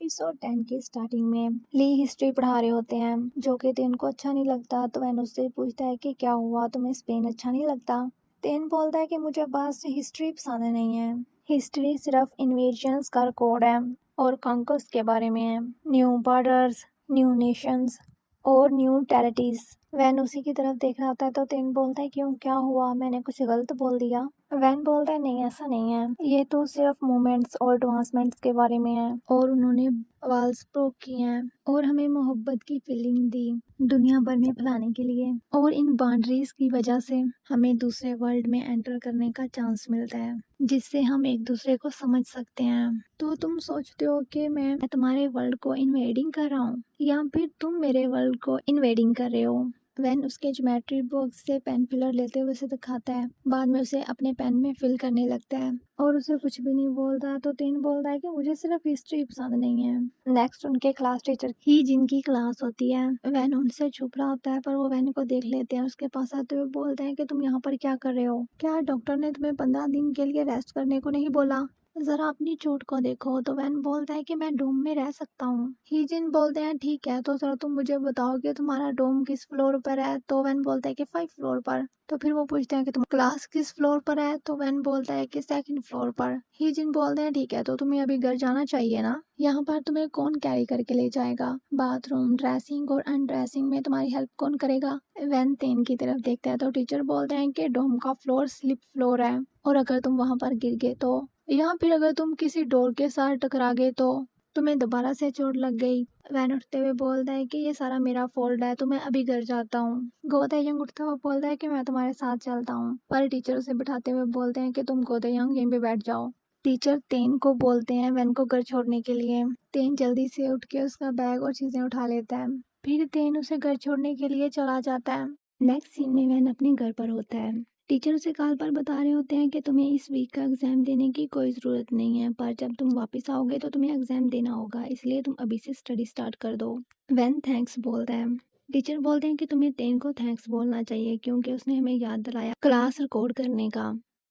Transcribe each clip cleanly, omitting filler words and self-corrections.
Episode 10 की starting में ली history पढ़ा रहे होते हैं जो कि तेन को अच्छा नहीं लगता। तो वैन उससे पूछता है कि क्या हुआ, तुम्हें स्पेन अच्छा नहीं लगता। तेन बोलता है कि मुझे बस हिस्ट्री पसंद नहीं है। हिस्ट्री सिर्फ इन्वेजन्स का रिकॉर्ड है और कॉन्क्वेस्ट के बारे में है। न्यू बॉर्डर्स, न्यू नेशंस और न्यू टेरिटरीज। वैन उसी की तरफ देख रहा होता है तो तेन बोलता है क्यों, क्या हुआ, मैंने कुछ गलत बोल दिया। वैन बोलता है नहीं, ऐसा नहीं है, ये तो सिर्फ मूवमेंट्स और एडवांसमेंट्स के बारे में है और उन्होंने वॉल्स ब्रोक किए हैं और हमें मोहब्बत की फीलिंग दी दुनिया भर में फैलाने के लिए। और इन बाउंड्रीज की वजह से हमें दूसरे वर्ल्ड में एंटर करने का चांस मिलता है जिससे हम एक दूसरे को समझ सकते हैं। तो तुम सोचते हो कि मैं तुम्हारे वर्ल्ड को इन्वेडिंग कर रहा हूँ या फिर तुम मेरे वर्ल्ड को इन्वेडिंग कर रहे हो। वैन उसके ज्योमेट्री बॉक्स से पेन फिलर लेते हुए उसे दिखाता है, बाद में उसे अपने पेन में फिल करने लगता है और उसे कुछ भी नहीं बोलता। तो तीन बोलता है कि मुझे सिर्फ हिस्ट्री पसंद नहीं है। नेक्स्ट उनके क्लास टीचर ही जिनकी क्लास होती है, वैन उनसे छुप रहा होता है पर वो वैन को देख लेते हैं। उसके पास आते हुए बोलते हैं कि तुम यहाँ पर क्या कर रहे हो, क्या डॉक्टर ने तुम्हें 15 दिन के लिए रेस्ट करने को नहीं बोला, जरा अपनी चोट को देखो। तो वैन बोलता है कि मैं डोम में रह सकता हूँ। हीजिन बोलते हैं ठीक है, तो जरा तुम मुझे बताओ कि तुम्हारा डोम किस फ्लोर पर है। तो वैन बोलता है कि 5 फ्लोर पर। तो फिर वो पूछते हैं कि तुम क्लास किस फ्लोर पर है। तो वैन बोलता है कि 2nd फ्लोर पर। हीजिन बोलते हैं ठीक है, तो तुम्हें अभी घर जाना चाहिए ना, यहाँ पर तुम्हें कौन कैरी करके ले जाएगा, बाथरूम, ड्रेसिंग और अनड्रेसिंग में तुम्हारी हेल्प कौन करेगा। वैन तेन की तरफ देखता है तो टीचर बोलते हैं कि डोम का फ्लोर स्लिप फ्लोर है और अगर तुम वहां पर गिर गए तो, या फिर अगर तुम किसी डोर के साथ टकरा गए तो तुम्हें दोबारा से चोट लग गई। वैन उठते हुए बोलता है कि ये सारा मेरा फॉल्ट है, तो मैं अभी घर जाता हूँ। गोतायंग उठता हुआ बोलता है कि मैं तुम्हारे साथ चलता हूँ, पर टीचर उसे बिठाते हुए बोलते हैं कि तुम गोतायंग यहीं पे बैठ जाओ। टीचर तेन को बोलते हैं वैन को घर छोड़ने के लिए। तेन जल्दी से उठ के उसका बैग और चीजें उठा लेता है, फिर तेन उसे घर छोड़ने के लिए चला जाता है। नेक्स्ट सीन में वैन अपने घर पर होता है। टीचर उसे कॉल पर बता रहे होते हैं कि तुम्हें इस वीक का एग्जाम देने की कोई ज़रूरत नहीं है, पर जब तुम वापस आओगे तो तुम्हें एग्जाम देना होगा, इसलिए तुम अभी से स्टडी स्टार्ट कर दो। वैन थैंक्स बोलता है। टीचर बोलते हैं कि तुम्हें टेन को थैंक्स बोलना चाहिए क्योंकि उसने हमें याद दिलाया क्लास रिकॉर्ड करने का।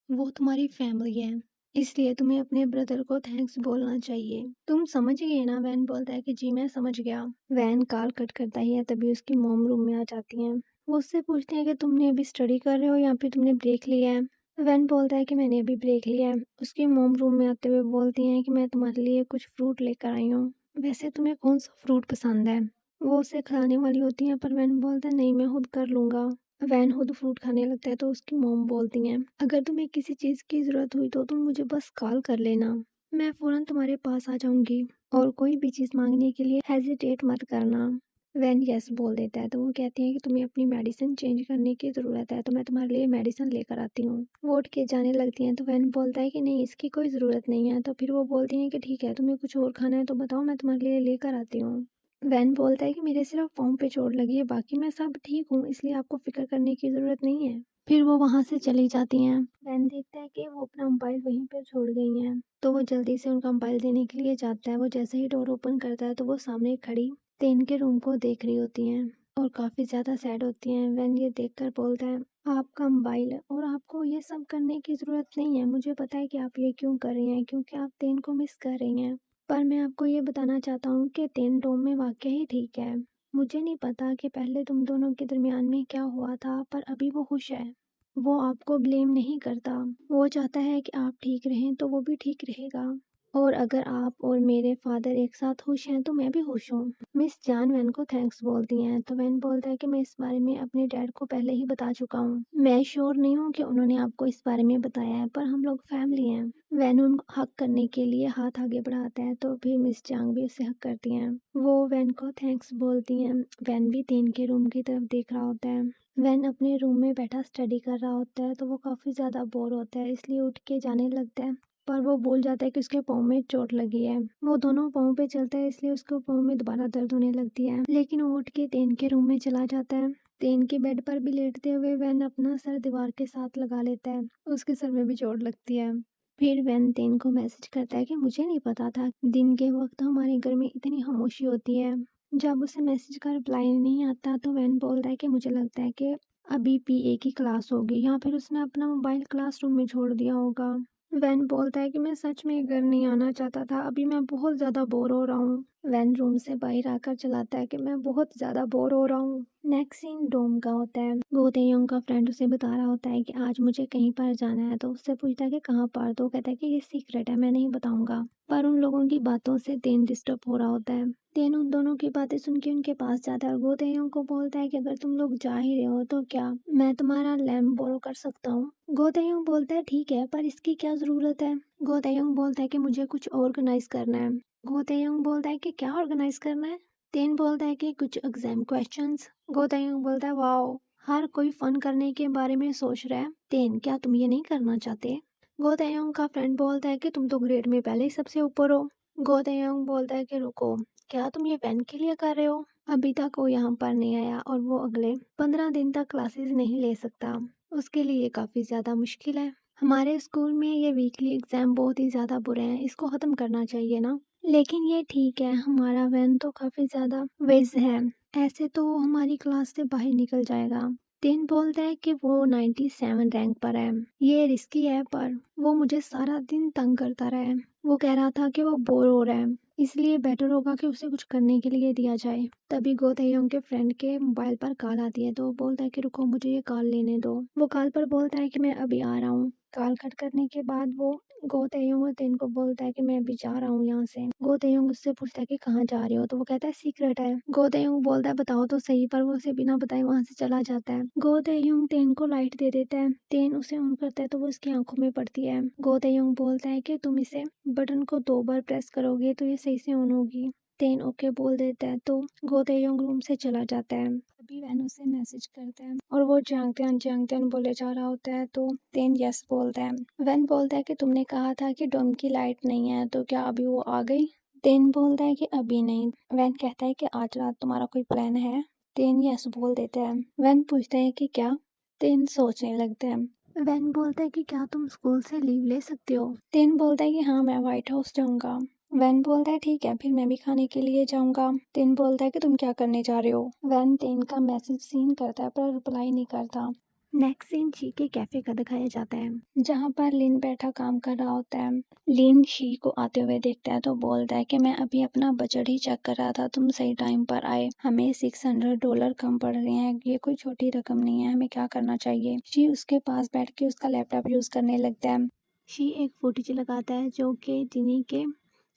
वो तुम्हारी फैमिली है, इसलिए तुम्हें अपने ब्रदर को थैंक्स बोलना चाहिए। तुम समझ गए ना। वैन बोलता है कि जी मैं समझ गया। वैन कॉल कट करता ही है तभी उसकी मॉम रूम में आ जाती हैं। वो उससे पूछते हैं कि तुमने अभी स्टडी कर रहे हो या फिर तुमने ब्रेक लिया है। वैन बोलता है कि मैंने अभी ब्रेक लिया है। उसकी मॉम रूम में आते हुए बोलती हैं कि मैं तुम्हारे लिए कुछ फ्रूट लेकर आई हूँ, वैसे तुम्हें कौन सा फ्रूट पसंद है। वो उसे खिलाने वाली होती हैं पर वैन बोलता है नहीं, मैं खुद कर लूंगा। वैन खुद फ्रूट खाने लगता है तो उसकी मॉम बोलती हैं अगर तुम्हें किसी चीज़ की ज़रूरत हुई तो तुम मुझे बस कॉल कर लेना, मैं फ़ौरन तुम्हारे पास आ जाऊंगी और कोई भी चीज़ मांगने के लिए हेजिटेट मत करना। वैन यस बोल देता है तो वो कहती है कि तुम्हें अपनी मेडिसिन चेंज करने की ज़रूरत है, तो मैं तुम्हारे लिए मेडिसिन लेकर आती हूँ। वो उठ के जाने लगती हैं तो वैन बोलता है कि नहीं, इसकी कोई ज़रूरत नहीं है। तो फिर वो बोलती हैं कि ठीक है, तुम्हें कुछ और खाना है तो बताओ, मैं तुम्हारे लिए लेकर आती हूँ। वैन बोलता है कि मेरे सिर्फ पाँव पे चोट लगी है, बाकी मैं सब ठीक हूँ, इसलिए आपको फिक्र करने की ज़रूरत नहीं है। फिर वो वहाँ से चली जाती हैं। वैन देखता है कि वो अपना मोबाइल वहीं पर छोड़ गई हैं, तो वो जल्दी से उनका मोबाइल देने के लिए जाता है। वो जैसे ही डोर ओपन करता है तो वो सामने खड़ी तेन के रूम को देख रही होती हैं और काफ़ी ज़्यादा सैड होती हैं। वैन ये देखकर बोलता है आपका मोबाइल है और आपको ये सब करने की ज़रूरत नहीं है। मुझे पता है कि आप ये क्यों कर रही हैं, क्योंकि आप तेन को मिस कर रही हैं, पर मैं आपको ये बताना चाहता हूँ कि तेन डोम में वाकई ही ठीक है। मुझे नहीं पता कि पहले तुम दोनों के दरमियान में क्या हुआ था, पर अभी वो खुश है। वो आपको ब्लेम नहीं करता, वो चाहता है कि आप ठीक रहें तो वो भी ठीक रहेगा। और अगर आप और मेरे फादर एक साथ खुश हैं तो मैं भी खुश हूँ। मिस जान वैन को थैंक्स बोलती हैं तो वैन बोलता है कि मैं इस बारे में अपने डैड को पहले ही बता चुका हूँ। मैं श्योर नहीं हूँ कि उन्होंने आपको इस बारे में बताया है, पर हम लोग फैमिली हैं। वैन उन हक करने के लिए हाथ आगे बढ़ाता है तो फिर मिस जांग भी उसे हक करती हैं। वो वैन को थैंक्स बोलती हैं। वैन भी तेन के रूम की तरफ देख रहा होता है। वैन अपने रूम में बैठा स्टडी कर रहा होता है तो वो काफ़ी ज़्यादा बोर होता है, इसलिए उठ के जाने लगता है, पर वो भूल जाता है कि उसके पाँव में चोट लगी है। वो दोनों पाँव पे चलता है इसलिए उसके पाँव में दोबारा दर्द होने लगती है, लेकिन वो उठ के तेन के रूम में चला जाता है। तेन के बेड पर भी लेटते हुए वैन अपना सर दीवार के साथ लगा लेता है, उसके सर में भी चोट लगती है। फिर वैन तेन को मैसेज करता है कि मुझे नहीं पता था दिन के वक्त हमारे घर में इतनी खामोशी होती है। जब उसे मैसेज का रिप्लाई नहीं आता तो वैन बोलता है कि मुझे लगता है कि अभी पीए की क्लास होगी या फिर उसने अपना मोबाइल क्लासरूम में छोड़ दिया होगा। वैन बोलता है कि मैं सच में घर नहीं आना चाहता था, अभी मैं बहुत ज़्यादा बोर हो रहा हूँ। वैन रूम से बाहर आकर चलाता है कि मैं बहुत ज़्यादा बोर हो रहा हूँ। नेक्स्ट सीन डोम का होता है। गो तेयोंग का फ्रेंड उसे बता रहा होता है कि आज मुझे कहीं पर जाना है, तो उससे पूछता है कि कहाँ पर, तो वो कहता है कि ये सीक्रेट है, मैं नहीं बताऊंगा। पर उन लोगों की बातों से तेन डिस्टर्ब हो रहा होता है। तेन उन दोनों की बातें सुन के उनके पास जाता है और गो तेयोंग को बोलता है कि अगर तुम लोग जा ही रहे हो तो क्या मैं तुम्हारा लैम्प बोरो कर सकता हूँ। गो तेयोंग बोलता है ठीक है, पर इसकी क्या ज़रूरत है। गो तेयोंग बोलता है कि मुझे कुछ ऑर्गेनाइज करना है। गो तेयोंग बोलता है कि क्या ऑर्गेनाइज करना है। तेन बोलता है कि कुछ एग्जाम क्वेश्चंस। गो तेयोंग बोलता है वाओ, हर कोई फन करने के बारे में सोच रहा है। तेन, क्या तुम ये नहीं करना चाहते। गो तेयोंग का फ्रेंड बोलता है कि तुम तो ग्रेड में पहले ही सबसे ऊपर हो। गो तेयोंग बोलता है कि रुको, क्या तुम ये पेन के लिए कर रहे हो। अभी तक वो यहाँ पर नहीं आया और वो अगले 15 दिन तक क्लासेस नहीं ले सकता। उसके लिए काफ़ी ज़्यादा मुश्किल है। हमारे स्कूल में ये वीकली एग्ज़ाम बहुत ही ज़्यादा बुरे हैं, इसको ख़त्म करना चाहिए ना। लेकिन ये ठीक है, हमारा वैन तो काफ़ी ज़्यादा वेज है, ऐसे तो वो हमारी क्लास से बाहर निकल जाएगा। तीन बोलता है कि वो 97 रैंक पर है, ये रिस्की है, पर वो मुझे सारा दिन तंग करता रहा है। वो कह रहा था कि वो बोर हो रहा है, इसलिए बेटर होगा कि उसे कुछ करने के लिए दिया जाए। तभी गो तेयोंग के फ्रेंड के मोबाइल पर कॉल आती है, तो वो बोलता है कि रुको, मुझे ये कॉल लेने दो। वो कॉल पर बोलता है कि मैं अभी आ रहा हूँ। कॉल कट करने के बाद वो गो तेयोंग और तेन को बोलता है कि मैं अभी जा रहा हूँ यहाँ से। गो तेयोंग उससे पूछता है कि कहाँ जा रहे हो, तो वो कहता है सीक्रेट है। गो तेयोंग बोलता है बताओ तो सही, पर वो उसे बिना बताए वहां से चला जाता है। गो तेयोंग तेन को लाइट दे देता है। तेन उसे ऑन करता है तो वो उसकी आंखों में पड़ती है। गो तेयोंग बोलता है कि तुम इसे बटन को 2 बार प्रेस करोगे तो ये सही से ऑन होगी। तेन ओके बोल देता है तो गो तेयोंग रूम से चला जाता है। तभी वैन उसे मैसेज करता है और वो जांगतियान बोले जा रहा होता है, तो तेन यस बोलता है। वैन बोलता है कि तुमने कहा था कि डोम की लाइट नहीं है, तो क्या अभी वो आ गई। तेन बोलता है कि अभी नहीं। वैन कहता है कि आज रात तुम्हारा कोई प्लान है। तेन यस बोल देता है। वैन पूछता है कि क्या। तेन सोचने लगता है। वैन बोलता है कि क्या तुम स्कूल से लीव ले सकते हो। तेन बोलता है कि हाँ, मैं व्हाइट हाउस जाऊंगा। वैन बोलता है ठीक है, फिर मैं भी खाने के लिए जाऊंगा। तेन बोलता है कि तुम क्या करने जा रहे हो। वैन तेन का मैसेज सीन करता है पर रिप्लाई नहीं करता। नेक्स्ट सीन शी के कैफे का दिखाया जाता है, जहाँ पर लिन बैठा काम कर रहा होता है। लिन शी को आते हुए देखता है तो बोलता है कि मैं अभी अपना बजट ही चेक कर रहा था, तुम सही टाइम पर आए। हमें $600 कम पड़ रहे हैं, ये कोई छोटी रकम नहीं है, हमें क्या करना चाहिए। शी उसके पास बैठ के उसका लैपटॉप यूज करने लगता है। शी एक फुटेज लगाता है जो कि जिनी के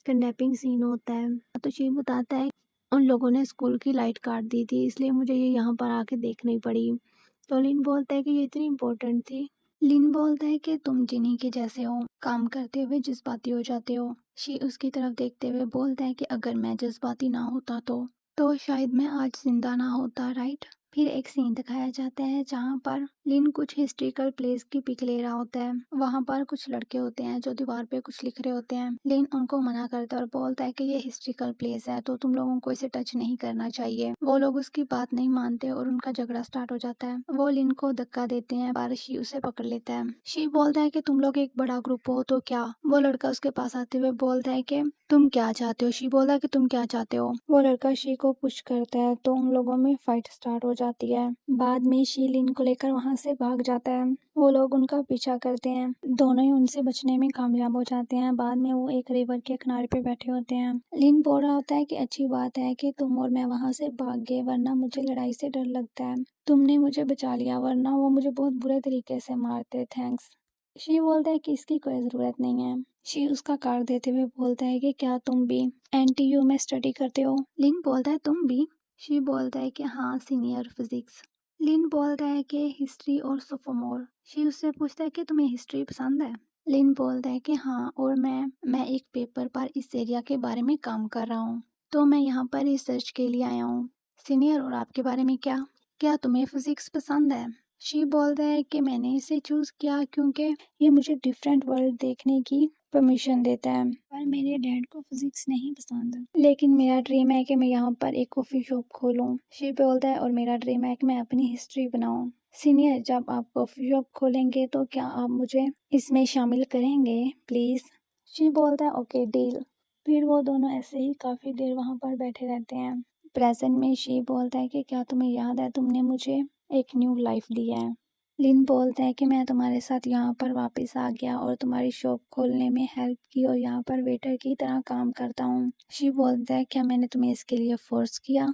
किडनैपिंग सीन होता है। तो शी बताता है उन लोगों ने स्कूल की लाइट काट दी थी, इसलिए मुझे ये यहाँ पर आके देखनी पड़ी। तो लिन बोलता है कि ये इतनी इम्पोर्टेंट थी। लिन बोलता है कि तुम जिनी के जैसे हो, काम करते हुए जज्बाती हो जाते हो। शी उसकी तरफ देखते हुए बोलता है कि अगर मैं जज्बाती ना होता तो शायद मैं आज जिंदा ना होता, राइट। फिर एक सीन दिखाया जाता है जहाँ पर लिन कुछ हिस्ट्रिकल प्लेस की पिक ले रहा होता है। वहाँ पर कुछ लड़के होते हैं जो दीवार पे कुछ लिख रहे होते हैं। लिन उनको मना करता है और बोलता है कि ये हिस्ट्रिकल प्लेस है, तो तुम लोगों को इसे टच नहीं करना चाहिए। वो लोग उसकी बात नहीं मानते और उनका झगड़ा स्टार्ट हो जाता है। वो लिन को धक्का देते हैं पर शी उसे पकड़ लेता है। शी बोलता है कि तुम लोग एक बड़ा ग्रुप हो तो क्या। वो लड़का उसके पास आते हुए बोलता है कि तुम क्या चाहते हो। शी बोलता है कि तुम क्या चाहते हो। वो लड़का शी को पुश करता है तो उन लोगों में फाइट स्टार्ट हो जाती है। बाद में शी लिन को लेकर वहां से भाग जाता है। वो लोग उनका पीछा करते हैं, दोनों ही उनसे बचने में कामयाब हो जाते हैं। बाद में वो एक रिवर के किनारे पे बैठे होते हैं। लिन बोल रहा होता है कि अच्छी बात है कि तुम और मैं वहां से भाग गए, वरना मुझे लड़ाई से डर लगता है। तुमने मुझे बचा लिया, वरना वो मुझे बहुत बुरे तरीके से मारते। थैंक्स। शी बोलता है कि इसकी कोई ज़रूरत नहीं है। शी उसका कार्ड देते हुए बोलता है कि क्या तुम भी एनटीयू में स्टडी करते हो। लिन बोलता है तुम भी। शी बोलता है कि हाँ, सीनियर फिजिक्स। लिन बोलता है कि हिस्ट्री और सोफोमोर। शी उससे पूछता है कि तुम्हें हिस्ट्री पसंद है। लिन बोलता है कि हाँ, और मैं एक पेपर पर इस एरिया के बारे में काम कर रहा हूँ, तो मैं यहाँ पर रिसर्च के लिए आया हूँ। सीनियर, और आपके बारे में क्या क्या तुम्हें फिजिक्स पसंद है। शी बोलता है कि मैंने इसे चूज किया क्योंकि ये मुझे डिफरेंट वर्ल्ड देखने की परमिशन देता है, पर मेरे डैड को फिजिक्स नहीं पसंद। लेकिन मेरा ड्रीम है कि मैं यहाँ पर एक कॉफ़ी शॉप खोलूँ। शी बोलता है और मेरा ड्रीम है कि मैं अपनी हिस्ट्री बनाऊँ। सीनियर, जब आप कॉफ़ी शॉप खोलेंगे तो क्या आप मुझे इसमें शामिल करेंगे प्लीज़। शी बोलता है ओके, डील। फिर वो दोनों ऐसे ही काफ़ी देर वहाँ पर बैठे रहते हैं। प्रेजेंट में शी बोलता है कि क्या तुम्हें याद है, तुमने मुझे एक न्यू लाइफ दी है। लिन बोलता है कि मैं तुम्हारे साथ यहाँ पर वापस आ गया और तुम्हारी शॉप खोलने में हेल्प की और यहाँ पर वेटर की तरह काम करता हूँ। शी बोलता है क्या मैंने तुम्हें इसके लिए फोर्स किया?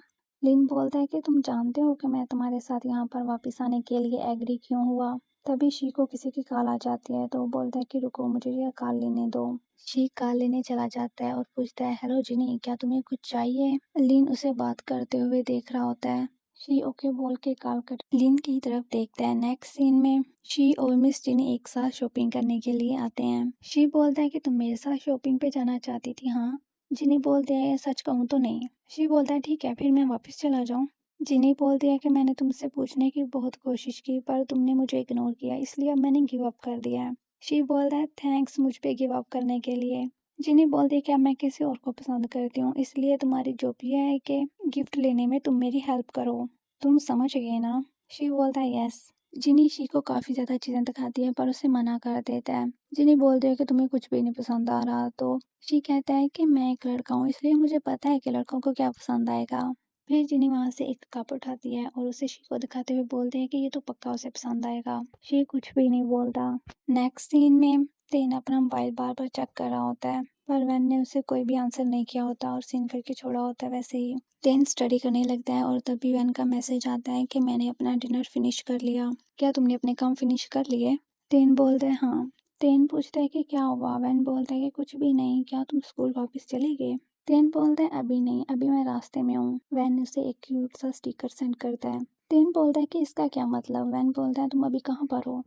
लिन बोलता है कि तुम जानते हो कि मैं तुम्हारे साथ यहाँ पर वापस आने के लिए एग्री क्यों हुआ? तभी शी को किसी की कॉल आ जाती है तो वो बोलता है कि रुको मुझे ये कॉल लेने दो। शी कॉल लेने चला जाता है और पूछता है हेलो जिनी क्या तुम्हें कुछ चाहिए? लिन उसे बात करते हुए देख रहा होता है। शी ओके बोल के कॉल कर लिन की तरफ देखता है। नेक्स्ट सीन में शी और मिस जिनी एक साथ शॉपिंग करने के लिए आते हैं। शी बोलता है कि तुम मेरे साथ शॉपिंग पे जाना चाहती थी हाँ? जिनी बोलते हैं सच कहूँ तो नहीं। शी बोलता है ठीक है फिर मैं वापस चला जाऊँ। जिनी बोलती है कि मैंने तुमसे पूछने की बहुत कोशिश की पर तुमने मुझे इग्नोर किया इसलिए अब मैंने गिव अप कर दिया है। शी बोलता है थैंक्स मुझ पे गिव अप करने के लिए। जिनी बोलती है कि अब मैं किसी और को पसंद करती हूँ इसलिए तुम्हारी जो भी है कि गिफ्ट लेने में तुम मेरी हेल्प करो। तुम समझ गए ना? शी बोलता है यस। जिनी शी को काफ़ी ज़्यादा चीज़ें दिखाती है पर उसे मना कर देता है। जिनी बोलती है कि तुम्हें कुछ भी नहीं पसंद आ रहा तो शी कहता है कि मैं एक लड़का हूँ इसलिए मुझे पता है कि लड़कों को क्या पसंद आएगा। फिर जिनी वहाँ से एक कप उठाती है और उसे शी को दिखाते हुए बोलते हैं कि ये तो पक्का उसे पसंद आएगा। शी कुछ भी नहीं बोलता। नेक्स्ट सीन में तेन अपना मोबाइल बार बार चेक कर रहा होता है पर वैन ने उसे कोई भी आंसर नहीं किया होता और सीन करके छोड़ा होता है वैसे ही। तेन स्टडी करने लगता है और तभी वैन का मैसेज आता है कि मैंने अपना डिनर फिनिश कर लिया। क्या तुमने अपने काम फिनिश कर लिए? तेन बोलता है हाँ। तेन पूछता है कि क्या हुआ? वैन बोलता है कि कुछ भी नहीं। क्या तुम स्कूल वापस चले गए? तेन बोलता है अभी नहीं अभी मैं रास्ते में हूँ। वैन उसे एक क्यूट सा स्टिकर सेंड करता है। तेन बोलता है कि इसका क्या मतलब? वैन बोलता है तुम अभी कहाँ पर हो?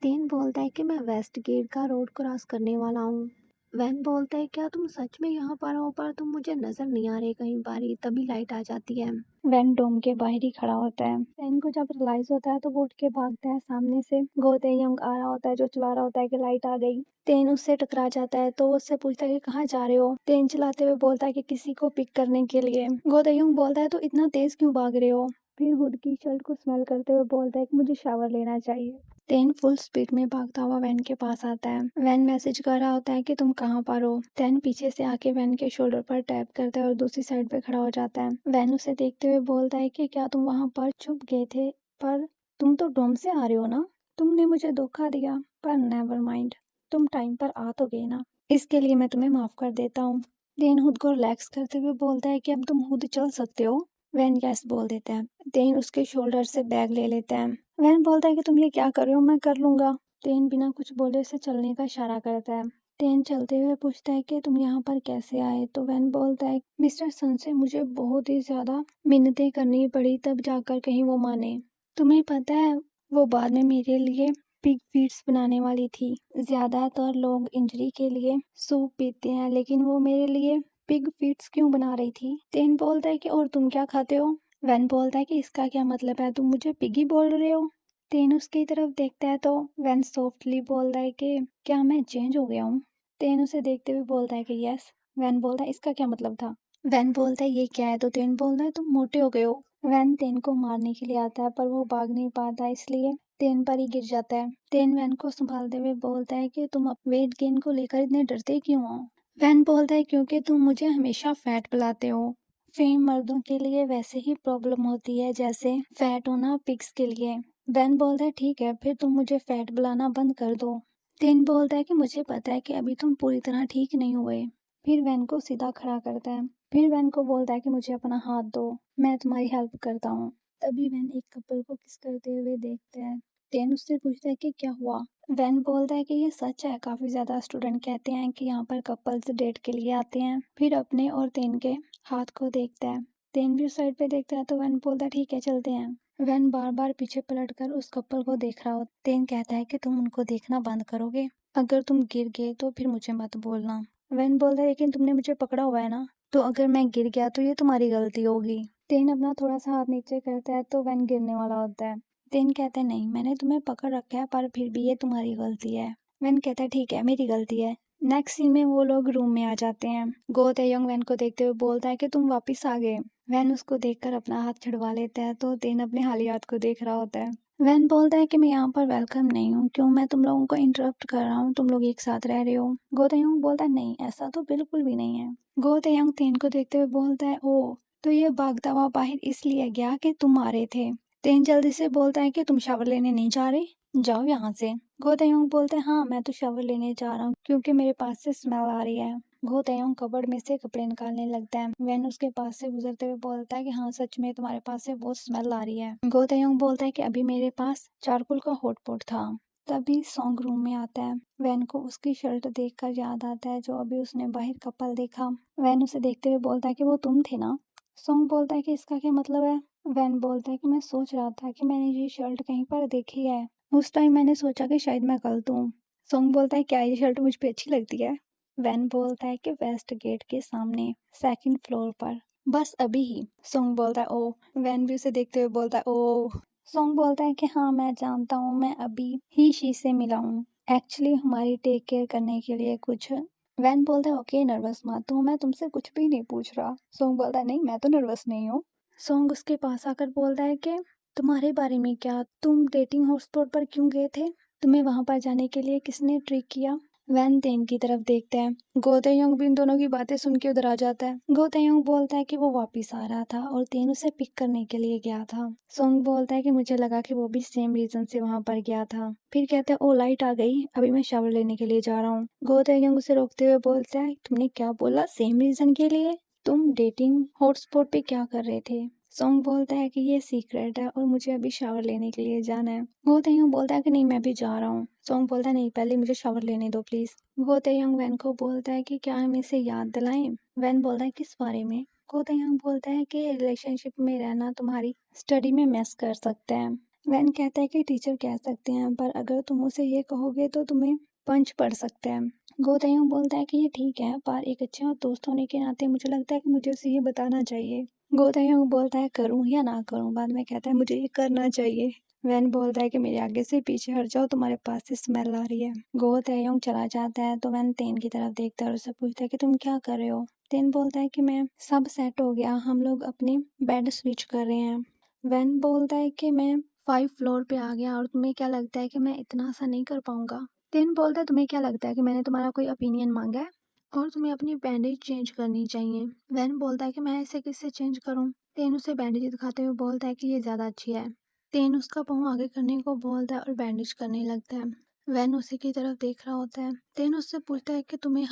तेन बोलता है कि मैं वेस्ट गेट का रोड क्रॉस करने वाला हूँ। वैन बोलता है क्या तुम सच में यहाँ पर हो पर तुम मुझे नजर नहीं आ रहे कहीं बारी तभी लाइट आ जाती है। वैन डोम के बाहर ही खड़ा होता है। वैन को जब रियलाइज होता है तो वो उठ के भागता है। सामने से गो ताेयोंग आ रहा होता है जो चिल्ला रहा होता है कि लाइट आ गई। तेन उससे टकरा जाता है तो वो उससे पूछता है कि कहाँ जा रहे हो? तेन चिल्लाते हुए बोलता है कि किसी को पिक करने के लिए। गो ताेयोंग बोलता है तो इतना तेज क्यों भाग रहे हो? फिर हुड की शर्ट को स्मेल करते हुए बोलता है कि मुझे शावर लेना चाहिए। तेन फुल स्पीड में भागता हुआ वैन के पास आता है। वैन मैसेज कर रहा होता है कि तुम कहाँ पर हो? तेन पीछे से आके वैन के शोल्डर पर टैप करता है और दूसरी साइड पे खड़ा हो जाता है। वैन उसे देखते हुए बोलता है कि क्या तुम वहाँ पर छुप गए थे पर तुम तो डोम से आ रहे हो ना? तुमने मुझे धोखा दिया पर नेवर माइंड तुम टाइम पर आ तो गए ना इसके लिए मैं तुम्हें माफ कर देता हूँ। तेन खुद को रिलैक्स करते हुए बोलता है कि अब तुम खुद चल सकते हो। वैन यस बोल देता है। तेन उसके शोल्डर से बैग ले लेता है। वैन बोलता है कि तुम ये क्या कर रहे हो? मैं कर लूंगा। तेन बिना कुछ बोले उसे चलने का इशारा करता है। तेन चलते हुए पूछता है कि तुम यहाँ पर कैसे आए? तो वैन बोलता है मिस्टर सन से मुझे बहुत ही ज्यादा मिन्नतें करनी पड़ी तब जाकर कहीं वो माने। तुम्हें पता है वो बाद में मेरे लिए पिग फीड्स बनाने वाली थी। ज्यादातर लोग इंजरी के लिए सूप पीते हैं लेकिन वो मेरे लिए पिग फीड्स क्यों बना रही थी? तेन बोलता है कि और तुम क्या खाते हो? वैन बोलता है कि इसका क्या मतलब है? तुम मुझे पिगी बोल रहे हो? तेन उसकी तरफ देखता है तो वैन सॉफ्टली बोलता है कि क्या मैं चेंज हो गया हूँ? तेन उसे देखते हुए बोलता है कि यस। वैन बोलता है इसका क्या मतलब था? वैन बोलता है ये क्या है? तो तेन बोलता है तुम मोटे हो गए हो। वैन तेन को मारने के लिए आता है पर वो भाग नहीं पाता इसलिए तेन पर ही गिर जाता है। तेन वैन को संभालते हुए बोलता है कि तुम वेट गेन को लेकर इतने डरते क्यों हो? वैन बोलता है क्योंकि तुम मुझे हमेशा फैट बुलाते हो। फेम मर्दों के लिए वैसे ही प्रॉब्लम होती है जैसे फैट होना पिग्स के लिए। वैन बोलता है ठीक है फिर तुम मुझे फैट बुलाना बंद कर दो। तेन बोलता है कि मुझे पता है कि अभी तुम पूरी तरह ठीक नहीं हुए। फिर वैन को सीधा खड़ा करता है। फिर वैन को बोलता है कि मुझे अपना हाथ दो मैं तुम्हारी हेल्प करता हूँ। तभी वैन एक कपल को किस करते हुए देखता है। तेन उससे पूछता है कि क्या हुआ? वैन बोलता है कि ये सच है काफी ज्यादा स्टूडेंट कहते हैं कि यहाँ पर कपल्स डेट के लिए आते हैं। फिर अपने और तेन के हाथ को देखता है। तेन भी उस साइड पे देखता है तो वैन बोलता है ठीक है चलते हैं। वैन बार बार पीछे पलटकर उस कपल को देख रहा हो। तेन कहता है कि तुम उनको देखना बंद करोगे? अगर तुम गिर गए तो फिर मुझे मत बोलना। वैन बोलता है लेकिन तुमने मुझे पकड़ा हुआ है ना? तो अगर मैं गिर गया तो ये तुम्हारी गलती होगी। तेन अपना थोड़ा सा हाथ नीचे करता है तो वैन गिरने वाला होता है। तेन कहता है नहीं मैंने तुम्हें पकड़ रखा है पर फिर भी ये तुम्हारी गलती है। वैन कहता है ठीक है मेरी गलती है। नेक्स्ट सीन में वो लोग रूम में आ जाते हैं। गो ताेयोंग वैन को देखते हुए बोलता है कि तुम वापस आ गए। वैन उसको देखकर अपना हाथ छुड़वा लेता है तो तेन अपने हाली हाथ को देख रहा होता है। वैन बोलता है कि मैं यहाँ पर वेलकम नहीं हूँ क्यों मैं तुम लोगों को इंटरप्ट कर रहा हूँ? तुम लोग एक साथ रह रहे हो। गो ताेयोंग बोलता है नहीं ऐसा तो बिल्कुल भी नहीं है। गो ताेयोंग तेन को देखते हुए बोलता है ओ तो ये भागता हुआ बाहर इसलिए गया कि तुम आ रहे थे। तेन जल्दी से बोलता है कि तुम शावर लेने नहीं जा रहे, जाओ यहाँ से। गो तायंग बोलते हैं हाँ मैं तो शावर लेने जा रहा हूँ क्योंकि मेरे पास से स्मेल आ रही है। गो तायंग कबर्ड में से कपड़े निकालने लगता है। वैन उसके पास से गुजरते हुए बोलता है कि हाँ सच में तुम्हारे पास से बहुत स्मेल आ रही है। गो तायंग बोलता है कि अभी मेरे पास चारकोल का हॉटपॉट था। तभी सॉन्ग रूम में आता है। वैन को उसकी शर्ट देखकर याद आता है जो अभी उसने बाहर कपल देखा। वैन उसे देखते हुए बोलता है कि वो तुम थे ना। सॉन्ग बोलता है कि इसका क्या मतलब है। वैन बोलता है कि मैं सोच रहा था कि मैंने ये शर्ट कहीं पर देखी है। उस टाइम मैंने सोचा कि शायद मैं गलत हूँ। सॉन्ग बोलता है क्या ये शर्ट मुझ पे अच्छी लगती है। वैन बोलता है कि वेस्ट गेट के सामने सेकंड फ्लोर पर, बस अभी ही। सॉन्ग बोलता है ओ। वैन भी उसे देखते हुए बोलता है ओ। सॉन्ग बोलता है कि हाँ मैं जानता हूँ, मैं अभी ही शी से मिला हूँ, एक्चुअली हमारी टेक केयर करने के लिए कुछ। वैन बोलता है ओके नर्वस मत हो, मैं तुमसे कुछ भी नहीं पूछ रहा। सॉन्ग बोलता है नहीं मैं तो नर्वस नहीं हूँ। सॉन्ग उसके पास आकर बोलता है कि तुम्हारे बारे में क्या, तुम डेटिंग हॉटस्पॉट पर क्यों गए थे, तुम्हें वहां पर जाने के लिए किसने ट्रिक किया। वैन तेन की तरफ देखते हैं। गो तायंग भी इन दोनों की बातें सुन के उधर आ जाता है। गो तायंग बोलता है कि वो वापस आ रहा था और तेन उसे पिक करने के लिए गया था। सॉन्ग बोलता है कि मुझे लगा कि वो भी सेम रीजन से वहां पर गया था। फिर कहते हैं ओ लाइट आ गई, अभी मैं शावर लेने के लिए जा रहा हूँ। गो तायंग उसे रोकते हुए बोलता है तुमने क्या बोला, सेम रीजन के लिए, तुम डेटिंग हॉटस्पॉट पे क्या कर रहे थे। सॉन्ग बोलता है कि ये सीक्रेट है और मुझे अभी शावर लेने के लिए जाना है। गो तायंग बोलता है कि नहीं मैं भी जा रहा हूँ। सॉन्ग बोलता है नहीं पहले मुझे शावर लेने दो प्लीज। गो तायंग वैन को बोलता है कि क्या हम इसे याद दिलाएं। वैन बोलता है किस बारे में। गो तायंग बोलता है कि रिलेशनशिप में रहना तुम्हारी स्टडी में मैस कर सकता है। वैन कहता है कि टीचर कह सकते हैं पर अगर तुम उसे ये कहोगे तो तुम्हें पंच पड़ सकता है। गो तायंग बोलता है कि ये ठीक है पर एक अच्छे दोस्त होने के नाते मुझे लगता है कि मुझे उसे ये बताना चाहिए। गो तायंग बोलता है करूं या ना करूं, बाद में कहता है मुझे ये करना चाहिए। वैन बोलता है कि मेरे आगे से पीछे हट जाओ, तुम्हारे पास से स्मेल आ रही है। गो तायंग चला जाता है तो वैन तेन की तरफ देखता है और उससे पूछता है कि तुम क्या कर रहे हो। तेन बोलता है कि मैं सब सेट हो गया, हम लोग अपने बेड स्विच कर रहे हैं। वैन बोलता है कि मैं 5 फ्लोर पे आ गया और तुम्हें क्या लगता है कि मैं इतना सा नहीं कर पाऊंगा। तेन बोलता है तुम्हें क्या लगता है कि मैंने तुम्हारा कोई ओपिनियन मांगा है और तुम्हें अपनी बैंडेज चेंज करनी चाहिए। वैन बोलता है कि मैं ऐसे किससे चेंज करूं। तेन उसे बैंडेज दिखाते हुए बोलता है कि ये ज्यादा अच्छी है। तेन उसका पाँव आगे करने को बोलता है और बैंडेज करने लगता है। वैन उसी की तरफ देख रहा होता है। तेन उससे पूछता है कि तुम्हें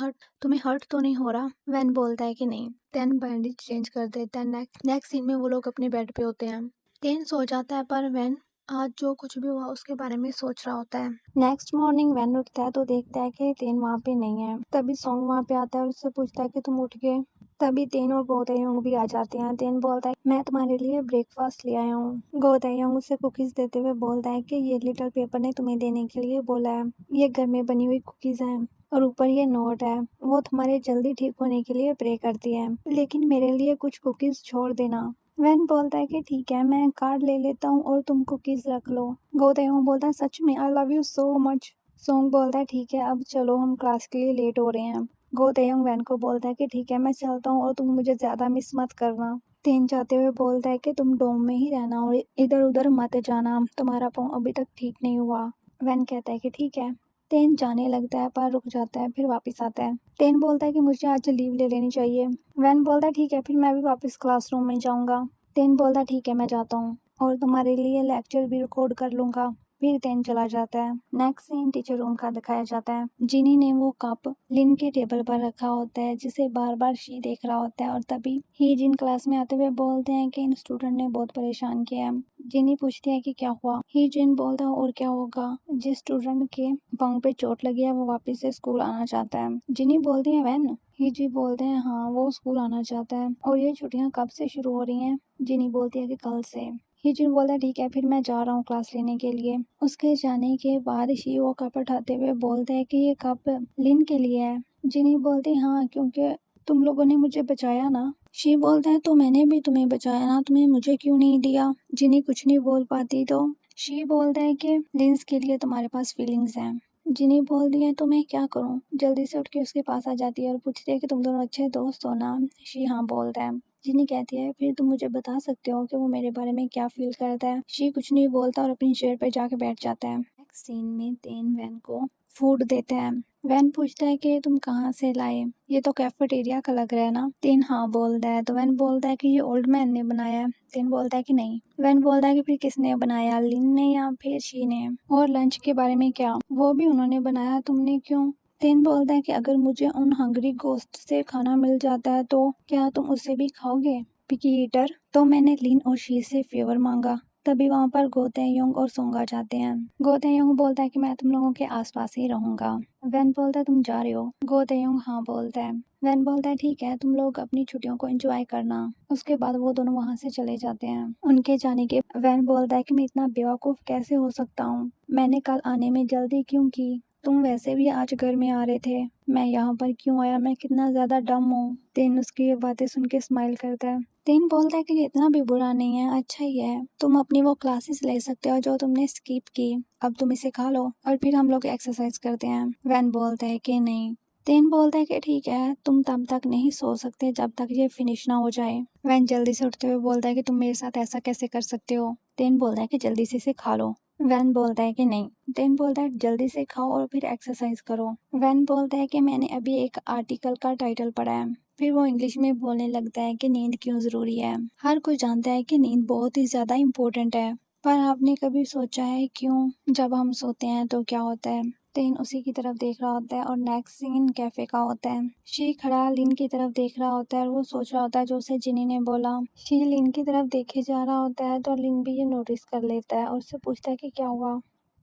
हर्ट तो नहीं हो रहा। वैन बोलता है कि नहीं। तेन बैंडेज चेंज कर देता है। नेक्स्ट सीन में वो लोग अपने बेड पे होते हैं। तेन सो जाता है पर वैन आज जो कुछ भी हुआ उसके बारे में सोच रहा होता है। नेक्स्ट मॉर्निंग वैन उठता है तो देखता है कि तेन वहाँ पे नहीं है। तभी सॉन्ग वहाँ पे आता है और उससे पूछता है कि तुम उठ गए। तभी तेन और गो तायंग भी आ जाते हैं। तेन बोलता है मैं तुम्हारे लिए ब्रेकफास्ट ले आया हूँ। गो तायंग उसे कुकीज देते हुए बोलता है कि ये लिटिल पेपर ने तुम्हें देने के लिए बोला है, ये घर में बनी हुई कुकीज हैं और ऊपर ये नोट है, वो तुम्हारे जल्दी ठीक होने के लिए प्रे करती है, लेकिन मेरे लिए कुछ कुकीज छोड़ देना। वैन बोलता है कि ठीक है मैं कार्ड ले लेता हूँ और तुम कुकीज रख लो। गो तायंग बोलता है सच में, I love you so much. Song बोलता है ठीक है अब चलो हम क्लास के लिए लेट हो रहे हैं। गो तायंग वैन को बोलता है कि ठीक है मैं चलता हूँ और तुम मुझे ज्यादा मिस मत करना। तेन जाते हुए बोलता है कि तुम डोम में ही रहना और इधर उधर मत जाना, तुम्हारा पाँव अभी तक ठीक नहीं हुआ। वैन कहता है कि ठीक है। तेन जाने लगता है पर रुक जाता है, फिर वापस आता है। तेन बोलता है कि मुझे आज लीव ले लेनी चाहिए। वैन बोलता है ठीक है फिर मैं भी वापस क्लासरूम में जाऊंगा। तेन बोलता है ठीक है मैं जाता हूँ और तुम्हारे लिए लेक्चर भी रिकॉर्ड कर लूंगा। फिर तेन चला जाता है। नेक्स्ट सीन टीचर रूम का दिखाया जाता है। जिनी ने वो कप लिन के टेबल पर रखा होता है जिसे बार बार शी देख रहा होता है और तभी ही जिन क्लास में आते हुए बोलते हैं कि इन स्टूडेंट ने बहुत परेशान किया है। जिनी पूछती है कि क्या हुआ। ही जिन बोलता है और क्या होगा, जिस स्टूडेंट के पाँव पे चोट लगी है वो वापस से स्कूल आना चाहता है। जिनी बोलती है वैन। ही जी बोलते हैं हाँ वो स्कूल आना चाहता है और ये छुट्टियां कब से शुरू हो रही हैं। जिनी बोलती है कि कल से। हिजिन बोलता है ठीक है फिर मैं जा रहा हूँ क्लास लेने के लिए। उसके जाने के बाद ही वो कप उठाते हुए बोलते हैं कि ये कप लिन के लिए है। जिनी बोलती हाँ क्योंकि तुम लोगों ने मुझे बचाया ना। शी बोलता है तो मैंने भी तुम्हें बचाया ना, तुम्हें मुझे क्यों नहीं दिया। जिनी कुछ नहीं बोल पाती तो शी बोलता है कि लिंस के लिए तुम्हारे पास फीलिंग्स हैं। जिनी बोलती है तो मैं क्या करूं। जल्दी से उठ के उसके पास आ जाती है और पूछती है कि तुम दोनों अच्छे दोस्त हो ना। शी हाँ बोलता है। जिनी कहती है फिर तुम मुझे बता सकते हो कि वो मेरे बारे में क्या फील करता है। शी कुछ नहीं बोलता और अपनी चेयर पर जाके बैठ जाता है। नेक्स्ट सीन में तेन वैन को फूड देते हैं। वैन पूछता है कि तुम कहाँ से लाए, ये तो कैफेटेरिया का लग रहा है ना। तीन हाँ बोलता है। तो वैन बोलता है कि ये ओल्ड मैन ने बनाया है। तीन बोलता है कि नहीं। वैन बोलता है कि फिर किसने बनाया, लिन ने या फिर शी ने। और लंच के बारे में क्या, वो भी उन्होंने बनाया, तुमने क्यों। तीन बोलता है कि अगर मुझे उन हंगरी गोस्ट से खाना मिल जाता है तो क्या तुम उसे भी खाओगे, पिकी ईटर। तो मैंने लिन और शी से फेवर मांगा। तभी वहाँ पर गो तेयोंग और सोंग आ जाते हैं। गो तेयोंग बोलता है कि मैं तुम लोगों के आसपास ही रहूंगा। वैन बोलता है तुम जा रहे हो। गो तेयोंग हाँ बोलता है। वैन बोलता है ठीक है, तुम लोग अपनी छुट्टियों को एंजॉय करना। उसके बाद वो दोनों वहाँ से चले जाते हैं। उनके जाने के वैन बोलता है कि मैं इतना बेवकूफ़ कैसे हो सकता हूँ, मैंने कल आने में जल्दी क्यों की, तुम वैसे भी आज घर में आ रहे थे, मैं यहाँ पर क्यों आया, मैं कितना ज्यादा डम हूँ। तेन उसकी ये बातें सुन के स्माइल करता है। तेन बोलता है कि ये इतना भी बुरा नहीं है, अच्छा ही है, तुम अपनी वो क्लासेस ले सकते हो जो तुमने स्किप की, अब तुम इसे खा लो और फिर हम लोग एक्सरसाइज करते हैं। वैन बोलता है कि नहीं। तेन बोलता है कि ठीक है, तुम तब तक नहीं सो सकते जब तक ये फिनिश ना हो जाए। वैन जल्दी से उठते हुए बोलता है कि तुम मेरे साथ ऐसा कैसे कर सकते हो। तेन बोलता है कि जल्दी से इसे खा लो। वैन बोलता है कि नहीं। तेन बोलता है जल्दी से खाओ और फिर एक्सरसाइज करो। वैन बोलता है कि मैंने अभी एक आर्टिकल का टाइटल पढ़ा है। फिर वो इंग्लिश में बोलने लगता है कि नींद क्यों जरूरी है। हर कोई जानता है कि नींद बहुत ही ज्यादा इम्पोर्टेंट है, पर आपने कभी सोचा है क्यों जब हम सोते हैं तो क्या होता है। तेन उसी की तरफ देख रहा होता है और नेक्स्ट सीन कैफे का होता है। शी खड़ा लिन की तरफ देख रहा होता है और वो सोच रहा होता है जो उसे जिनी ने बोला। शी लिन की तरफ देखे जा रहा होता है तो लिन भी ये नोटिस कर लेता है और उससे पूछता है कि क्या हुआ।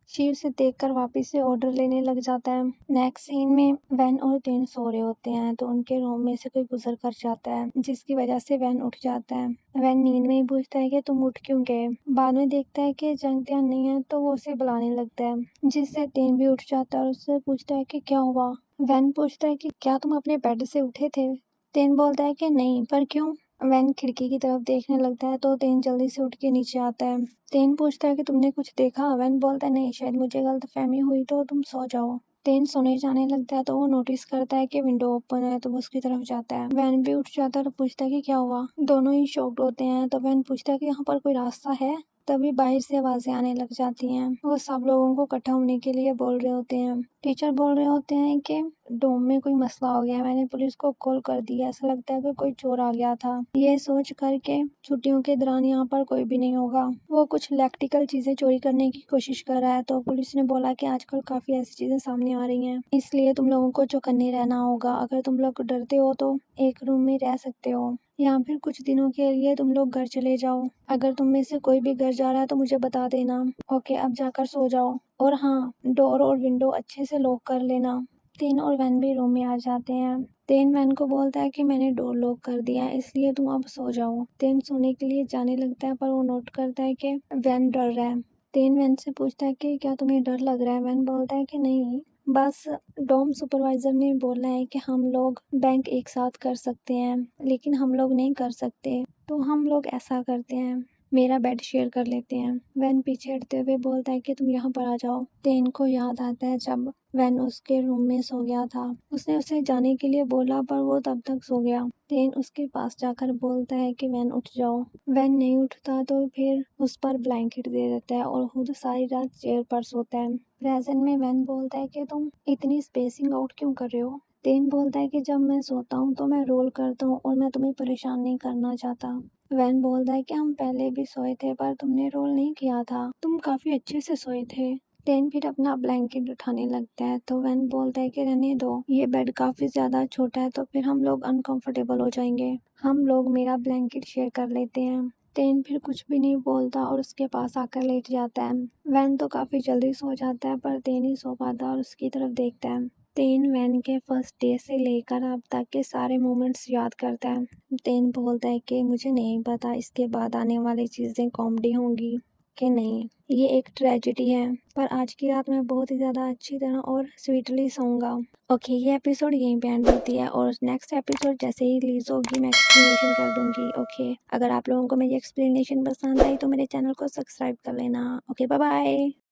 शी उसे देखकर वापस से ऑर्डर लेने लग जाता है। नेक्स्ट सीन में वैन और तेन सो रहे होते हैं तो उनके रूम में से कोई गुजर कर जाता है जिसकी वजह से वैन उठ जाता है। वैन नींद में ही पूछता है कि तुम उठ क्यों गए। बाद में देखता है कि जंगतियान नहीं है तो वो उसे बुलाने लगता है जिससे तेन भी उठ जाता है और उससे पूछता है कि क्या हुआ। वैन पूछता है कि क्या तुम अपने बेड से उठे थे। तेन बोलता है कि नहीं, पर क्यों। वैन खिड़की की तरफ देखने लगता है तो तेन जल्दी से उठ के नीचे आता है। तेन पूछता है कि तुमने कुछ देखा। वैन बोलता है नहीं, शायद मुझे गलतफहमी हुई तो तुम सो जाओ। तेन सोने जाने लगता है तो वो नोटिस करता है कि विंडो ओपन है तो वो उसकी तरफ जाता है। वैन भी उठ जाता है तो पूछता है कि क्या हुआ। दोनों ही शॉक्ड होते हैं तो वैन पूछता है कि यहाँ पर कोई रास्ता है। तभी बाहर से आवाजें आने लग जाती हैं। वो सब लोगों को इकट्ठा होने के लिए बोल रहे होते हैं। टीचर बोल रहे होते हैं कि डोम में कोई मसला हो गया है, मैंने पुलिस को कॉल कर दिया, ऐसा लगता है कि कोई चोर आ गया था। ये सोच करके छुट्टियों के दौरान यहाँ पर कोई भी नहीं होगा। वो कुछ इलेक्ट्रिकल चीजें चोरी करने की कोशिश कर रहा है तो पुलिस ने बोला कि आजकल काफी ऐसी चीजें सामने आ रही हैं, इसलिए तुम लोगों को चौकन्ने रहना होगा। अगर तुम लोग डरते हो तो एक रूम में रह सकते हो या फिर कुछ दिनों के लिए तुम लोग घर चले जाओ। अगर तुम में से कोई भी घर जा रहा है तो मुझे बता देना। ओके, अब जाकर सो जाओ और हाँ, डोर और विंडो अच्छे से लॉक कर लेना। तेन और वैन भी रूम में आ जाते हैं। तेन वैन को बोलता है कि मैंने डोर लॉक कर दिया है इसलिए तुम अब सो जाओ। तेन सोने के लिए जाने लगता है पर वो नोट करता है कि वैन डर रहा है। तेन वैन से पूछता है कि क्या तुम्हें डर लग रहा है। वैन बोलता है कि नहीं, बस डोम सुपरवाइजर ने बोला है कि हम लोग बैंक एक साथ कर सकते हैं लेकिन हम लोग नहीं कर सकते, तो हम लोग ऐसा करते हैं, मेरा बेड शेयर कर लेते हैं। वैन पीछे हटते हुए बोलता है कि तुम यहाँ पर आ जाओ। तेन को याद आता है जब वैन उसके रूम में सो गया था। उसने उसे जाने के लिए बोला पर वो तब तक सो गया। तेन उसके पास जाकर बोलता है कि वैन उठ जाओ। वैन नहीं उठता तो फिर उस पर ब्लैंकेट दे देता है और खुद सारी रात चेयर पर सोता है। प्रेजेंट में वैन बोलता है कि तुम इतनी स्पेसिंग आउट क्यों कर रहे हो। तेन बोलता है कि जब मैं सोता हूँ तो मैं रोल करता हूँ और मैं तुम्हें परेशान नहीं करना चाहता। वैन बोलता है कि हम पहले भी सोए थे पर तुमने रोल नहीं किया था, तुम काफी अच्छे से सोए थे। टेन फिर अपना ब्लैंकेट उठाने लगता है तो वैन बोलता है कि रहने दो, ये बेड काफी ज्यादा छोटा है तो फिर हम लोग अनकंफर्टेबल हो जाएंगे, हम लोग मेरा ब्लैंकेट शेयर कर लेते हैं। टेन फिर कुछ भी नहीं बोलता और उसके पास आकर लेट जाता है। वैन तो काफी जल्दी सो जाता है पर टेन ही सो पाता और उसकी तरफ देखता है। टेन वैन के फर्स्ट डे से लेकर अब तक के सारे मोमेंट्स याद करता है। टेन बोलता है कि मुझे नहीं पता इसके बाद आने वाली चीज़ें कॉमेडी होंगी कि नहीं, ये एक ट्रेजेडी है, पर आज की रात मैं बहुत ही ज़्यादा अच्छी तरह और स्वीटली सोऊंगा। ओके, ये एपिसोड यहीं पे एंड होती है और नेक्स्ट एपिसोड जैसे ही रिलीज होगी मैं एक्सप्लेनेशन कर दूंगी। ओके, अगर आप लोगों को मेरी एक्सप्लेनेशन पसंद आई तो मेरे चैनल को सब्सक्राइब कर लेना। Okay, bye bye.